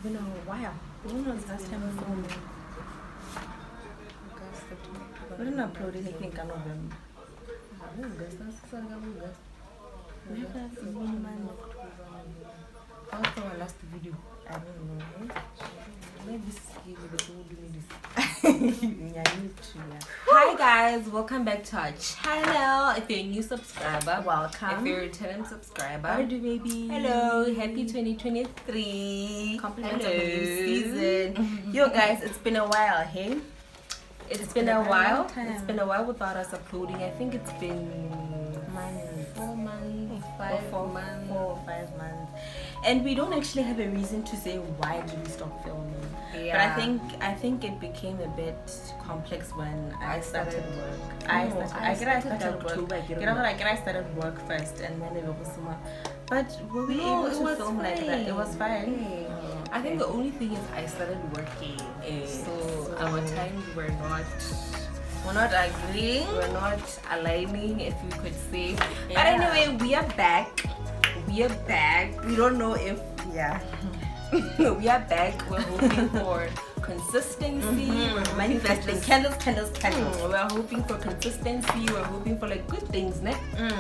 been a while. When was the last time we filmed? We didn't upload anything in November. What's our last video? I don't know. Maybe Hi guys, welcome back to our channel. If you're a new subscriber, welcome. If you're a returning subscriber, how do baby? Hello, happy 2023. Compliments of the new season. Yo guys, it's been a while, hey? It's been a while. It's been a while without us uploading. I think it's been 4 months, 4 or 5 months. And we don't actually have a reason to say why did we stop filming. Yeah. But I think it became a bit complex when I started work. I started work first, and then it was more. But were we able to film like that? It was fine. I think the only thing is I started working, so our times were not. We're not agreeing. We're not aligning, if you could say. Yeah. But anyway, we are back. We are back. We don't know if we are back. We're hoping for consistency. We're manifesting candles. We're hoping for consistency. We're hoping for like good things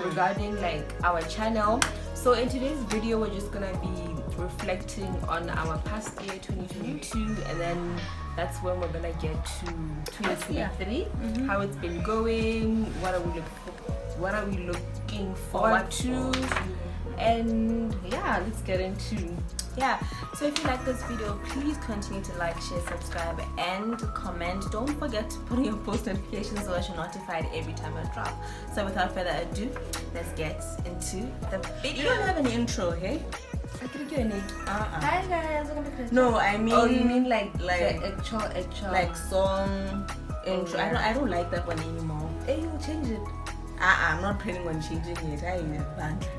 regarding like our channel. So in today's video, we're just gonna be reflecting on our past year 2022, and then that's when we're gonna get to 2023. How it's been going. What are we looking forward to? And yeah, let's get into so if you like this video, please continue to like, share, subscribe, and comment. Don't forget to put in your post notifications so that you're notified every time I drop. So without further ado, let's get into the video. You don't have an intro, hey? I think you're Nick. Hi guys, welcome to the No, I mean. Oh, you mean like actual like song intro? Yeah. I don't like that one anymore. Hey, you change it. I'm not planning on changing it.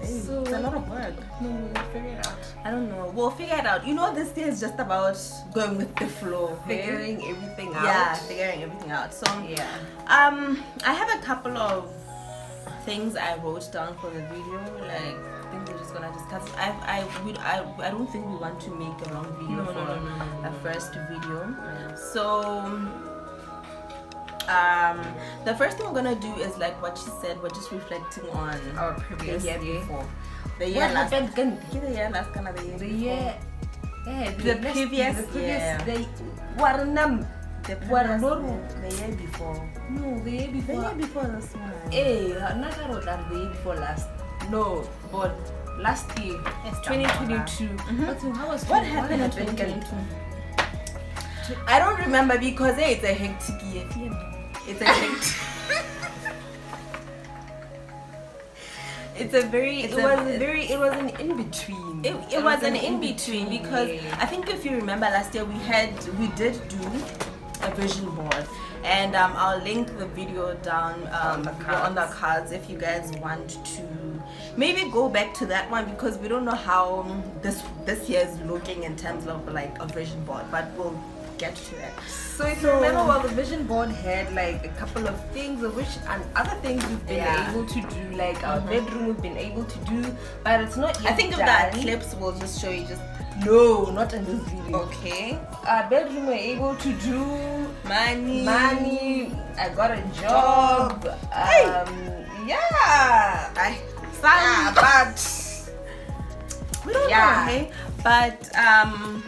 It's a lot of work. No, we'll figure it out. I don't know. We'll figure it out. You know, this day is just about going with the flow, Figuring everything out. Yeah, figuring everything out. So yeah. I have a couple of things I wrote down for the video. Like, I think we're just gonna discuss. I don't think we want to make a long video for the first video. So the first thing we're gonna do is like what she said. We're just reflecting on Our previous the year year. before. The year What last. happened? The year last, kind of the year. The before. year. Yeah, The previous year. The Waranam. The year before. No, the year The before. year before this one. Not that the year before last. No, but last year, Yes, 2022. What happened in 2022? I don't remember because it's a hectic year. It's a hectic. It was an in-between. It was an in-between because I think if you remember last year we did do a vision board, and I'll link the video down on the cards if you guys want to maybe go back to that one, because we don't know how this year is looking in terms of like a vision board, but we'll get to that. So if you remember, well, the vision board had like a couple of things, of which and other things we've been able to do, like our bedroom we've been able to do, but it's not yet I think of done. that clips we'll just show you. No, not in this video. Okay. Our bedroom we're able to do Money. I got a job. But we don't know, hey? But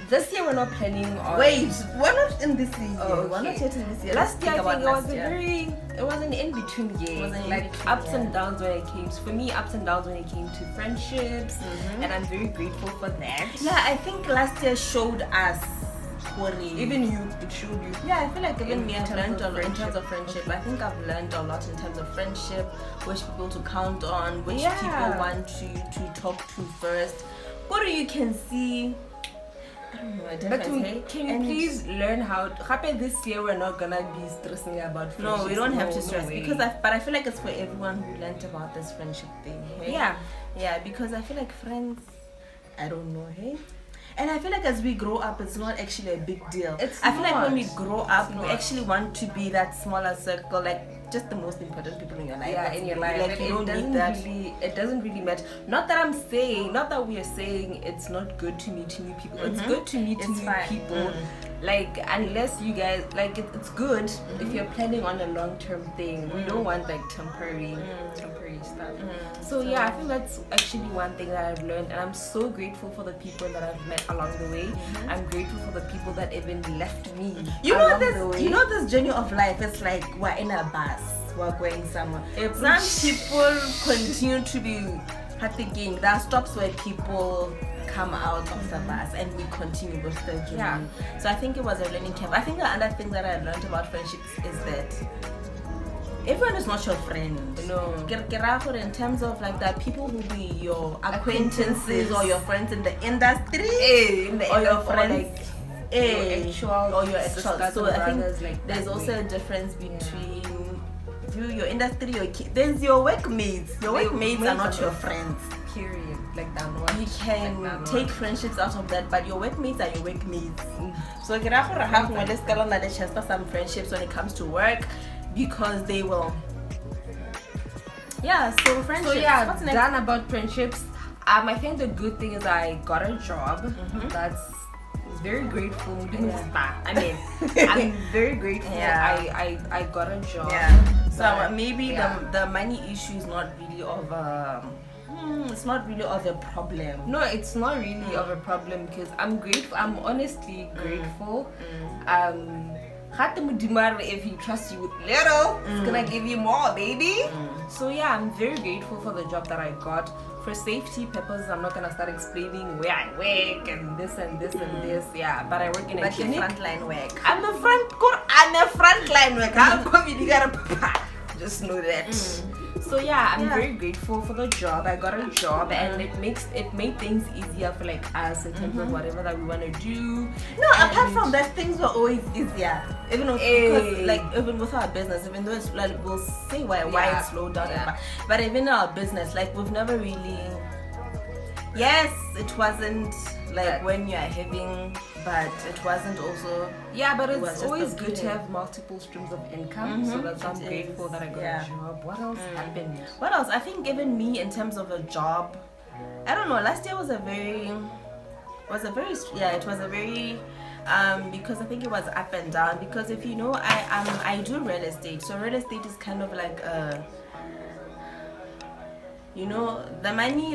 This year we're not planning on. wait, we're not in this year. Oh, We're not okay. yet in this year. Last year I think it it was an in-between year. It was an like in-between, ups and downs when it came to, for me, ups and downs when it came to friendships, and I'm very grateful for that. Yeah, I think last year showed us. Even you, it showed you. Yeah, I feel like even me, I've terms learned of a lot in terms of friendship. I think I've learned a lot in terms of friendship, which people to count on, which people want to talk to first. What you can see. I don't know, a But difference, can you please learn how? Happy this year we're not gonna be stressing about friendships. No, we don't have to stress way. because I feel like it's for everyone who learned about this friendship thing. Hey? Yeah, because I feel like friends, I don't know, hey. And I feel like as we grow up, it's not actually a big deal. I feel like when we grow up, we actually want to be that smaller circle. Like just the most important people in your life. Yeah, in your life. Like, you don't need that. It doesn't really matter. Not that we are saying it's not good to meet new people. It's good to meet new people. Like, unless you guys, like, it's good if you're planning on a long-term thing. We don't want like temporary stuff. So yeah, I think that's actually one thing that I've learned, and I'm so grateful for the people that I've met along the way. I'm grateful for the people that even left me. You know this journey of life. It's like we're in a bus, we're going somewhere. Some people continue to be thinking that stops where people come out of the bus and we continue with the journey. Yeah. So I think it was a learning curve. I think the other thing that I learned about friendships is that everyone is not your friend. No. In terms of like that, people who be your acquaintances or your friends in the industry, or your friends, or your actual. So I think like there's also a difference between your industry, there's your workmates. Your workmates are not your friends. Period. Like that one. You can take friendships out of that, but your workmates are your workmates. So let's get on the chest for some friendships when it comes to work, because they will. Yeah. So friendships. So yeah, what's done about friendships. I think the good thing is I got a job. That's very grateful. I mean, I'm very grateful. I got a job. So maybe the money issue is not really of it's not really of a problem. No, it's not really of a problem, because I'm grateful. I'm honestly grateful. If he trusts you with little, it's gonna give you more, baby. So yeah, I'm very grateful for the job that I got. For safety purposes, I'm not gonna start explaining where I work and this and this and this. Yeah, but I work in a clinic. Frontline work. I'm a frontline worker. Just know that. So yeah, I'm very grateful for the job. I got a job, and it made things easier for like us in terms of whatever that we want to do. No, apart from that, things were always easier. Even with our business, even though it's like, we'll say why it slowed down. But even our business, like, we've never really. Yes, it wasn't like when you're having, but it wasn't also. Yeah, but it's always good to have multiple streams of income. So that's why I'm grateful that I got a job. What else happened? What else? I think even me, in terms of a job, I don't know. Last year was a very because I think it was up and down. Because if you know, I do real estate. So real estate is kind of like a. You know, the money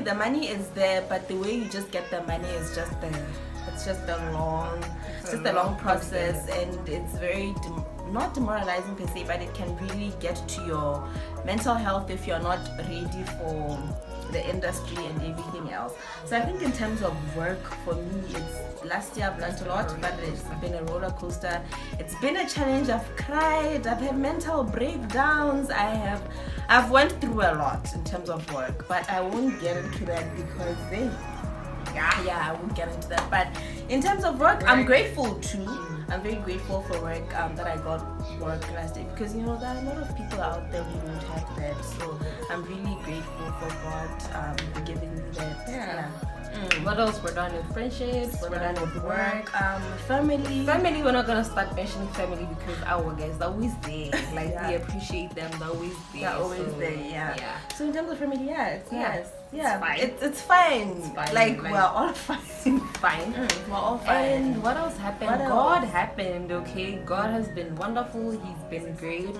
is there, but the way you just get the money is just a long process, and it's very not demoralizing per se, but it can really get to your mental health if you're not ready for the industry and everything else. So I think in terms of work, for me, it's last year I've learned a lot, but it's been a roller coaster. It's been a challenge. I've cried, I've had mental breakdowns, I've went through a lot in terms of work, but I won't get into that because I won't get into that. But in terms of work, I'm grateful too. I'm very grateful for work, that I got work last day, because you know there are a lot of people out there who don't have that. So I'm really grateful for God giving me that. What else? We're done with friendships. We're done with work. Family. We're not gonna start mentioning family because our guys are always there. Like we appreciate them. They're always there. They're always there. Yeah. So in terms of family, it's nice. It's fine. It's fine. Like we're all fine. Fine. We're all fine. And what else happened? God happened. Okay, God has been wonderful. He's been great.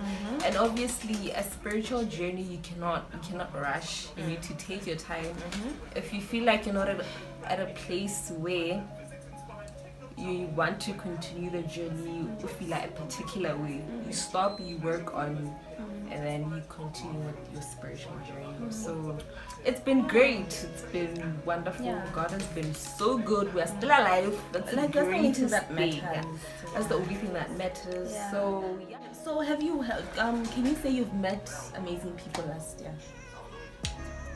And obviously, a spiritual journey you cannot rush. You need to take your time. If you feel like you're not at a place where you want to continue the journey, you feel like a particular way, you stop, you work on, and then you continue with your spiritual journey. So it's been great. It's been wonderful. God has been so good. We're still alive. That's the greatest that matters. That's the only thing that matters. So yeah. So have you? Can you say you've met amazing people last year?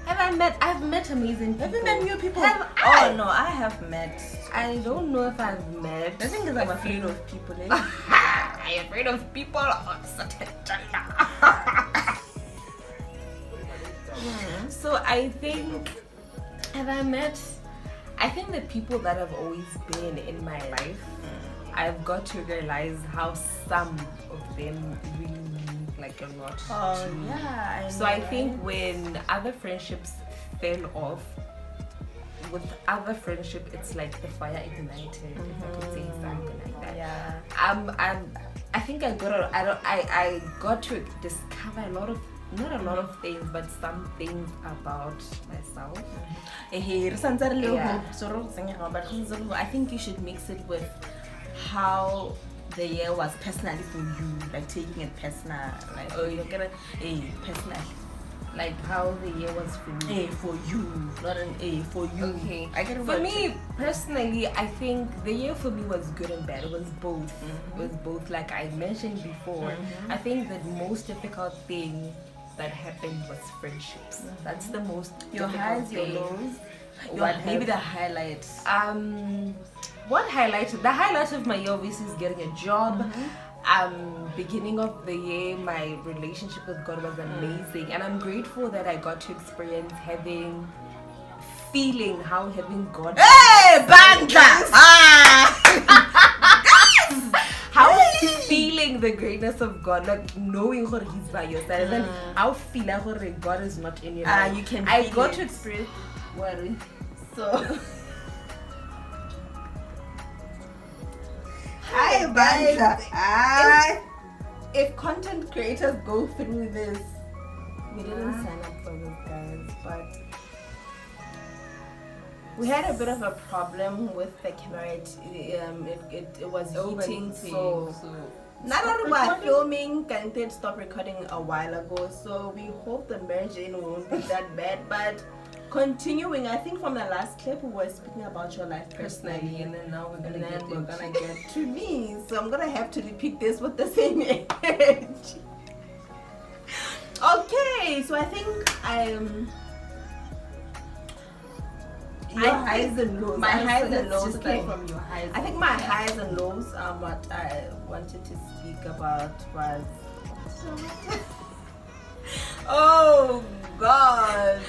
I've met amazing people. Have you met new people? Oh no, I have met. I don't know if I've met. The thing is, I'm afraid of people. I'm afraid of people on certain gender. So I think, I think the people that have always been in my life, I've got to realize how some of them really mean like a lot Oh to me. yeah. So I think when other friendships fell off, with other friendship, it's like the fire ignited, if I could say something like that. Yeah. I think I got to discover not a lot of things, but some things about myself. Yeah. But I think you should mix it with how the year was personally for you, like taking it personal, like you're gonna personal. Like how the year was for me. A for you, not an A for you. Okay. I get For me personally, I think the year for me was good and bad. It was both. It was both. Like I mentioned before, I think the most difficult thing that happened was friendships. That's the most your difficult highs, your thing. lows. Maybe the highlights. What highlighted? The highlight of my year obviously is getting a job. Beginning of the year, my relationship with God was amazing, and I'm grateful that I got to experience feeling how having God. Hey, Banda! How feeling the greatness of God, like knowing how He's by your side, and then how feeling how God is not in your life. You can. I got to experience. Worry. So. Hi, Banda. If content creators go through this, we didn't sign up for this, guys, but we had a bit of a problem with the camera. It was heating, so now that we're filming, Kante stopped recording a while ago, so we hope the merging won't be that bad. But continuing, I think from the last clip we were speaking about your life personally, and then now we're gonna get to me. So I'm gonna have to repeat this with the same energy. Okay, so I think highs and lows. My highs and lows came from your highs. I think my highs and lows. What I wanted to speak about was. Oh God!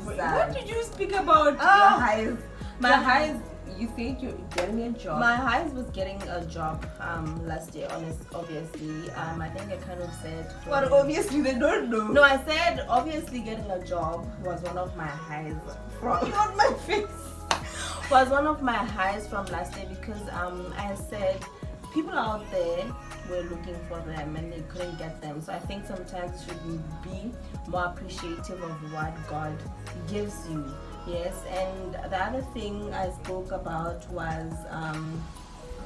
What did you speak about? Your highs. My highs. You think you're getting a job? My highs was getting a job last year. Obviously, I think I kind of said. But obviously they don't know. No, I said obviously getting a job was one of my highs from not my face. Was one of my highs from last year because I said people out there were looking for them and they couldn't get them. So I think sometimes should be more appreciative of what God gives you. Yes, and the other thing I spoke about was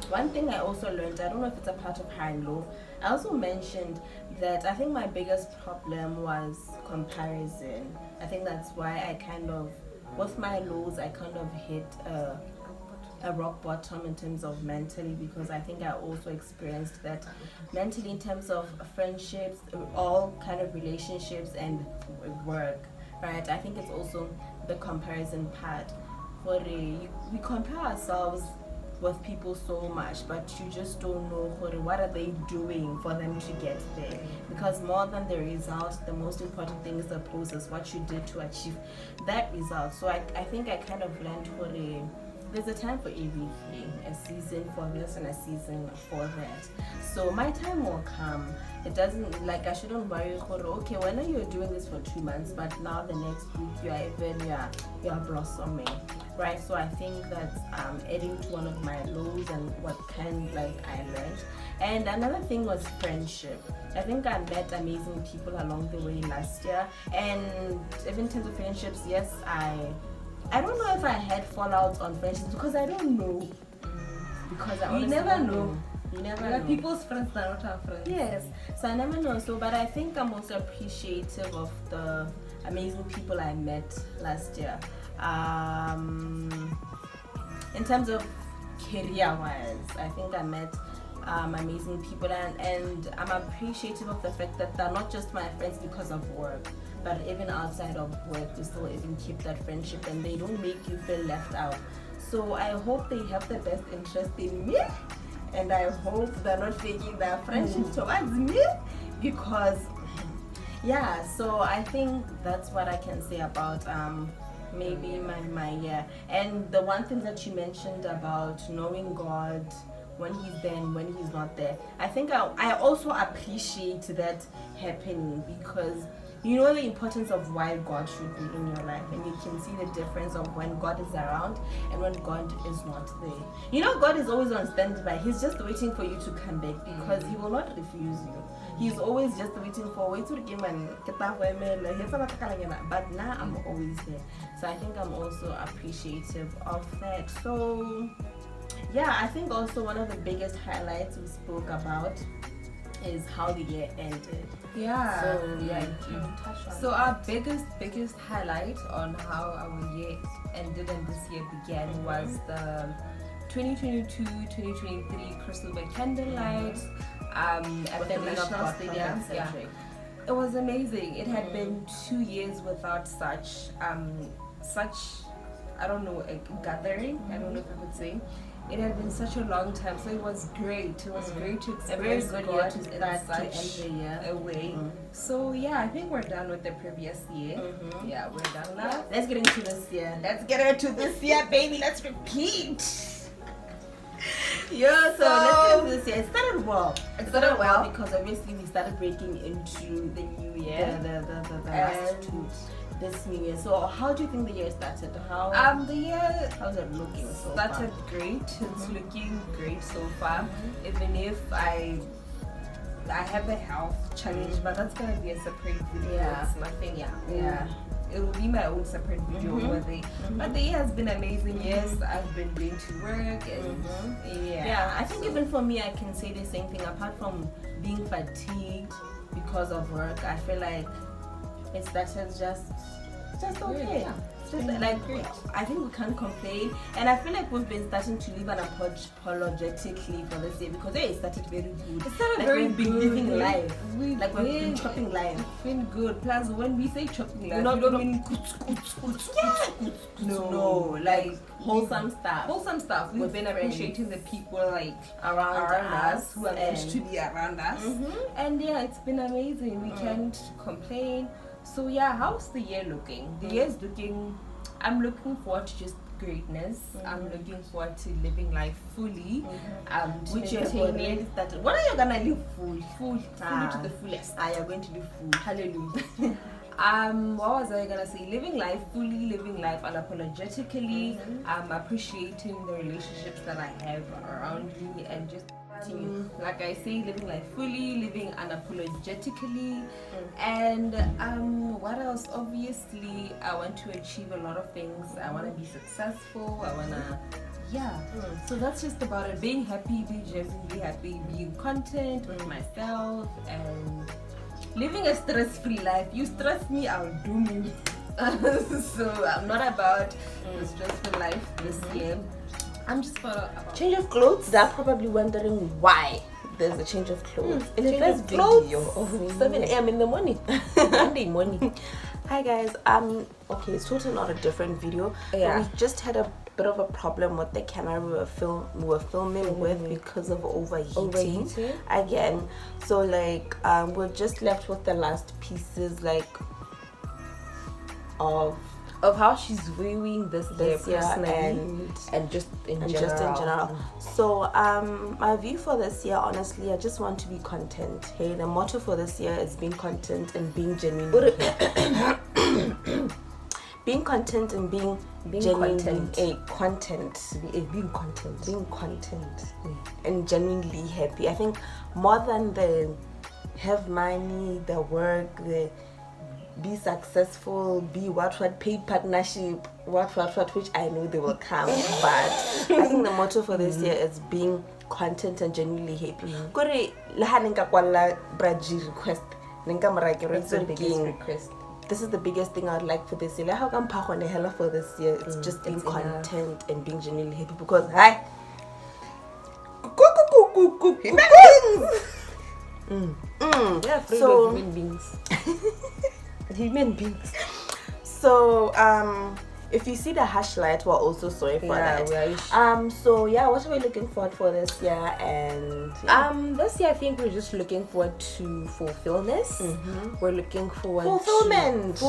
one thing I also learned. I don't know if it's a part of high and low. I also mentioned that I think my biggest problem was comparison. I think that's why I kind of, with my lows, I kind of hit a rock bottom in terms of mentally, because I think I also experienced that mentally in terms of friendships, all kind of relationships and work, right? I think it's also the comparison part. We compare ourselves with people so much, but you just don't know what are they doing for them to get there, because more than the result, the most important thing is the process, what you did to achieve that result. So I think I kind of learned there's a time for everything, a season for this and a season for that. So my time will come. It doesn't, like, I shouldn't worry, okay, when are you doing this for 2 months, but now the next week you are blossoming, right? So I think that's adding to one of my lows and what kind I learned. And another thing was friendship. I think I met amazing people along the way last year, and even in terms of friendships, yes, I don't know if I had fallouts on friendships because I don't know. Because you never know. You never know. People's friends are not our friends. Yes, so I never know. So, but I think I'm also appreciative of the amazing people I met last year. In terms of career-wise, I think I met amazing people, and I'm appreciative of the fact that they're not just my friends because of work, but even outside of work, we still even keep that friendship and they don't make you feel left out. So I hope they have the best interest in me, and I hope they're not faking their friendship towards me, because yeah, so I think that's what I can say about maybe my year. And the one thing that you mentioned about knowing God when he's there and when he's not there. I think I also appreciate that happening, because you know the importance of why God should be in your life, and you can see the difference of when God is around and when God is not there. You know, God is always on standby. He's just waiting for you to come back, because he will not refuse you. He's always just waiting for wait to game and but now I'm always there. So I think I'm also appreciative of that. So yeah, I think also one of the biggest highlights we spoke about is how the year ended. Yeah. So yeah, you can touch on So our biggest highlight on how our year ended and this year began was the 2022-2023 Crystal by Candlelight at the National Stadium. Yeah. It was amazing. It had been 2 years without such I don't know, a gathering. I don't know if I could say. It had been such a long time, so it was great. It was great to experience a very good God year to in start to such end the year. a way. So yeah, I think we're done with the previous year. Yeah, we're done now. Let's get into this year. Let's get into this year, baby. Let's repeat. Yeah, so let's get into this year. It started well. It started well because obviously we started breaking into the new year. The last two. This new year. So how do you think the year started? The year how's it looking so started far? Great. It's looking great so far. Even if I have a health challenge, but that's gonna be a separate video. Yeah. It's nothing. Yeah. It will be my own separate video over there. But the year has been amazing. Yes, I've been going to work and yeah. I think even for me, I can say the same thing. Apart from being fatigued because of work, I feel like it started just okay. Yeah. Just like great. I think we can't complain, and I feel like we've been starting to live unapologetically for this year, because it started very good. It started like very we've been good. living life. We've been chopping life. It's been good. Plus, when we say chopping life, we don't mean no, like wholesome stuff. Wholesome stuff. We've been appreciating the people like around us who are meant to be around us, and yeah, it's been amazing. We can't complain. So yeah, how's the year looking? The year is looking. I'm looking forward to just greatness. I'm looking forward to living life fully. Which you have already started. What are you gonna live full? Fully to the fullest. You're going to live full. Hallelujah. What was I gonna say? Living life fully, living life unapologetically. Appreciating the relationships that I have around me, and just like I say, living life fully, living unapologetically, and what else? Obviously, I want to achieve a lot of things. I want to be successful. I wanna, So that's just about it. Being happy, being genuinely happy, being content with myself, and living a stress-free life. You stress me, I'll doom you. So I'm not about the stressful life this year. I'm just about change of clothes. They're probably wondering why there's a change of clothes. In the first video of 7 a.m. in the morning, Monday morning. Hi guys. Okay, it's totally not a different video. Yeah. But we just had a bit of a problem with the camera we were filming with because of overheating again. So like we're just left with the last pieces like of how she's viewing this year and just in general. So my view for this year, honestly, I just want to be content. Hey, the motto for this year is being content and being genuine. Being content and being genuinely being content and genuinely happy. I think more than the have money, the work, the be successful, be what paid partnership, what which I know they will come. But I think the motto for this year is being content and genuinely happy. Kore laha ninka kwala braji request ninka marake request. This is the biggest thing I'd like for this year. Like how come pa hella for this year? It's just being content and being genuinely happy, because hi. Yeah, so human beings. Human beings. So if you see the hash light, we're also sorry for that. Yeah, so yeah, what are we looking forward for this year? And this year I think we're just looking forward to fulfillment. We're looking forward fulfillment,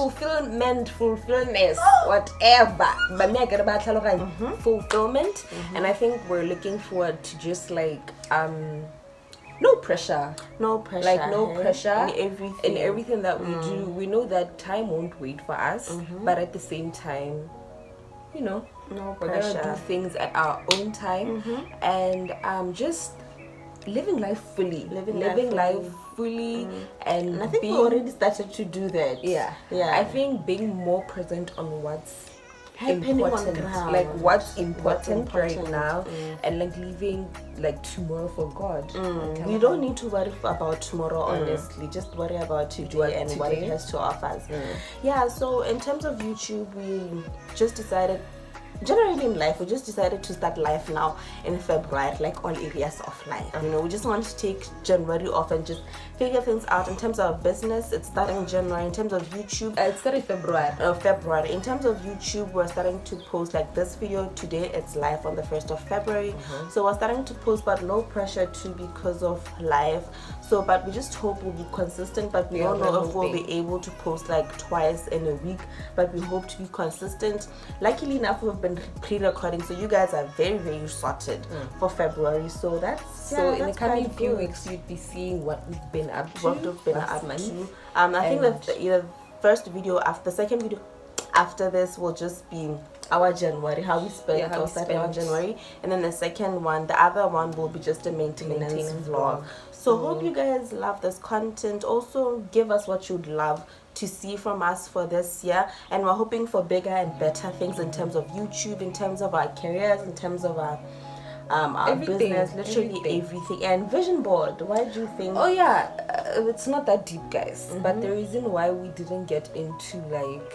whatever. But me I get about fulfillment, and I think we're looking forward to just like no pressure, like no pressure in everything that we do. We know that time won't wait for us, but at the same time, you know, we're gonna do things at our own time, and just living life fully, and I think we already started to do that. I think being more present on what's important, like what's important right now, and like leaving like tomorrow for God. We don't need to worry about tomorrow, honestly. Just worry about today and what it has to offer us. Yeah, so in terms of YouTube, we just decided, generally in life, we just decided to start life now in February, like all areas of life. You know, we just want to take January off and just figure things out. In terms of business, it's starting January. In terms of YouTube, it's starting February. In terms of YouTube, we're starting to post, like this video today, it's live on the 1st of February. So we're starting to post, but no pressure to because of live. So, but we just hope we'll be consistent, but we don't know if we'll be able to post like twice in a week, but we hope to be consistent. Luckily enough, we've been pre-recording, so you guys are very, very sorted for February. So that's in the coming few weeks, you'd be seeing what we've been up to. I think that the first video after the second video after this will just be our January, how we spent our January, and then the second one, the other one will be just a maintenance vlog. So hope you guys love this content. Also give us what you'd love to see from us for this year, and we're hoping for bigger and better things in terms of YouTube, in terms of our careers, in terms of our business, literally everything. And vision board, why do you think? It's not that deep, guys, but the reason why we didn't get into like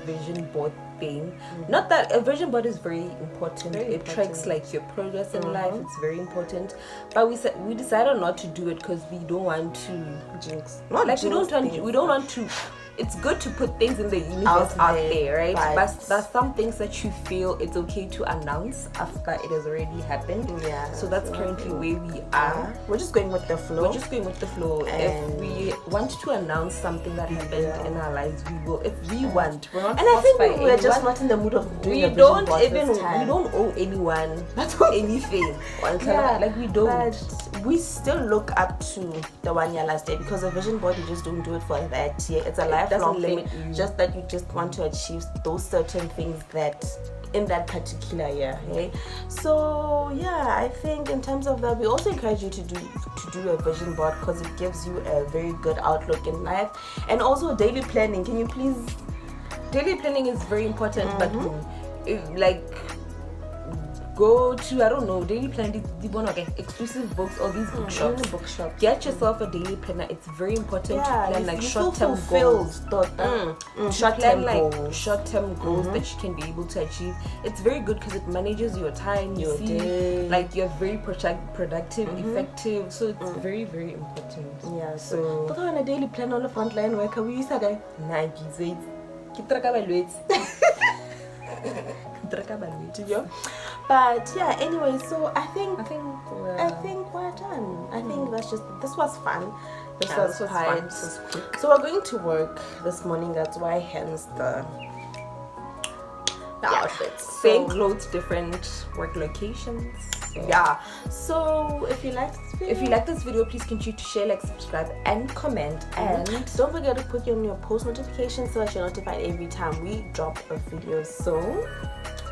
the vision board thing, not that a vision board is very important, it tracks like your progress in life, it's very important, but we decided not to do it because we don't want to jinx, we don't want to. It's good to put things in the universe out there, right? But there's some things that you feel it's okay to announce after it has already happened. So that's currently where we are. We're just going with the flow. If we want to announce something that happened in our lives, we will. If we want, we're not. And I think we're just not in the mood of doing we don't owe anyone anything. Like we don't. But we still look up to the 1 year last day, because a vision board, you just don't do it for that year. It's a lifelong thing. Just that you just want to achieve those certain things that in that particular year. Okay? So yeah, I think in terms of that, we also encourage you to do a vision board, because it gives you a very good outlook in life. And also daily planning. Can you please? Daily planning is very important, but like go to, I don't know, daily planning, exclusive books or these bookshops. Get yourself a daily planner. It's very important to plan like short-term goals. Short-term goals that you can be able to achieve. It's very good because it manages your time, your day. Like you're very productive, effective. So it's very, very important. Yeah. So but on a daily plan on the front line worker, we use that but yeah, anyway, so I think we're done. I think this was fun. This was fun. So we're going to work this morning, that's why hence the outfits. Same clothes, different work locations. So if you like this video, please continue to share, like, subscribe, and comment. And don't forget to put on your post notifications so that you're notified every time we drop a video. So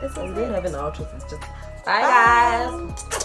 we don't have an outro, it's just bye guys.